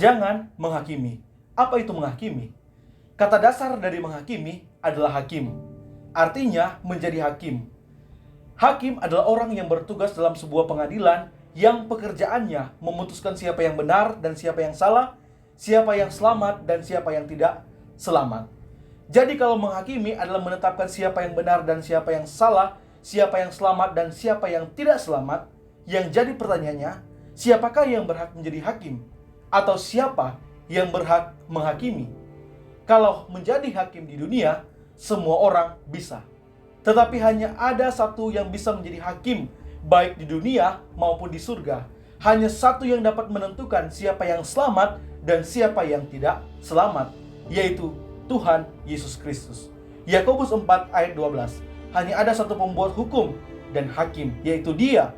Jangan menghakimi. Apa itu menghakimi? Kata dasar dari menghakimi adalah hakim. Artinya menjadi hakim. Hakim adalah orang yang bertugas dalam sebuah pengadilan yang pekerjaannya memutuskan siapa yang benar dan siapa yang salah, siapa yang selamat dan siapa yang tidak selamat. Jadi kalau menghakimi adalah menetapkan siapa yang benar dan siapa yang salah, siapa yang selamat dan siapa yang tidak selamat. Yang jadi pertanyaannya, siapakah yang berhak menjadi hakim? Atau siapa yang berhak menghakimi? Kalau menjadi hakim di dunia, semua orang bisa. Tetapi hanya ada satu yang bisa menjadi hakim, baik di dunia maupun di surga. Hanya satu yang dapat menentukan siapa yang selamat dan siapa yang tidak selamat, yaitu Tuhan Yesus Kristus. Yakobus 4 ayat 12. Hanya ada satu pembuat hukum dan hakim, yaitu Dia,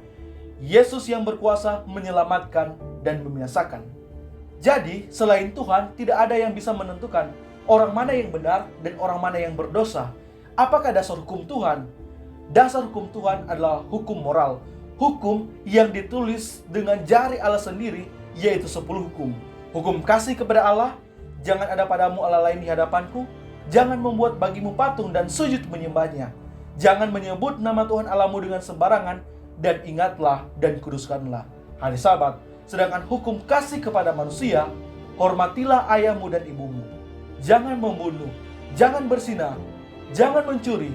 Yesus yang berkuasa menyelamatkan dan membinasakan. Jadi, selain Tuhan, tidak ada yang bisa menentukan orang mana yang benar dan orang mana yang berdosa. Apakah dasar hukum Tuhan? Dasar hukum Tuhan adalah hukum moral. Hukum yang ditulis dengan jari Allah sendiri, yaitu 10 hukum. Hukum kasih kepada Allah, jangan ada padamu Allah lain di hadapanku, jangan membuat bagimu patung dan sujud menyembahnya, jangan menyebut nama Tuhan Allahmu dengan sembarangan, dan ingatlah dan kuduskanlah. Hai sahabat, sedangkan hukum kasih kepada manusia, hormatilah ayahmu dan ibumu. Jangan membunuh, jangan berzina, jangan mencuri,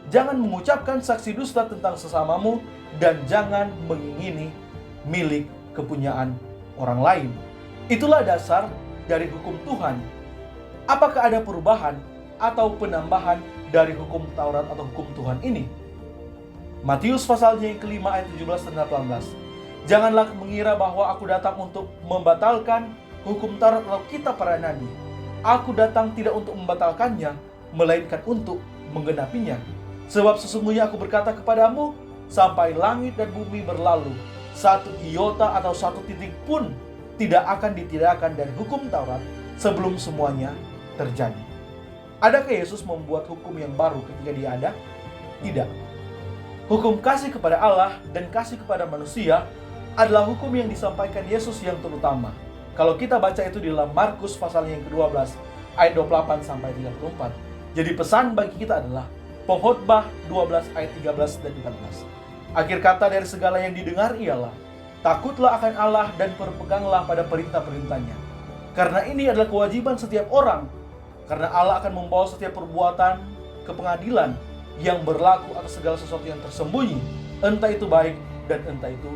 jangan mengucapkan saksi dusta tentang sesamamu, dan jangan mengingini milik kepunyaan orang lain. Itulah dasar dari hukum Tuhan. Apakah ada perubahan atau penambahan dari hukum Taurat atau hukum Tuhan ini? Matius pasalnya yang kelima ayat 17 dan 18. Janganlah mengira bahwa aku datang untuk membatalkan hukum Taurat atau kitab para nabi. Aku datang tidak untuk membatalkannya, melainkan untuk menggenapinya. Sebab sesungguhnya aku berkata kepadamu, sampai langit dan bumi berlalu, satu iota atau satu titik pun tidak akan ditidakkan dari hukum Taurat sebelum semuanya terjadi. Adakah Yesus membuat hukum yang baru ketika Dia ada? Tidak. Hukum kasih kepada Allah dan kasih kepada manusia adalah hukum yang disampaikan Yesus yang terutama. Kalau kita baca itu di dalam Markus pasal yang ke-12 ayat 28 sampai 34. Jadi pesan bagi kita adalah Pengkhotbah 12 ayat 13 dan 14. Akhir kata dari segala yang didengar ialah, takutlah akan Allah dan berpeganglah pada perintah-perintahnya. Karena ini adalah kewajiban setiap orang. Karena Allah akan membawa setiap perbuatan ke pengadilan yang berlaku atas segala sesuatu yang tersembunyi, entah itu baik dan entah itu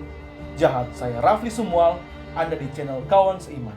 jahat. Saya Rafli Sumual, Anda di channel Kawan Seiman.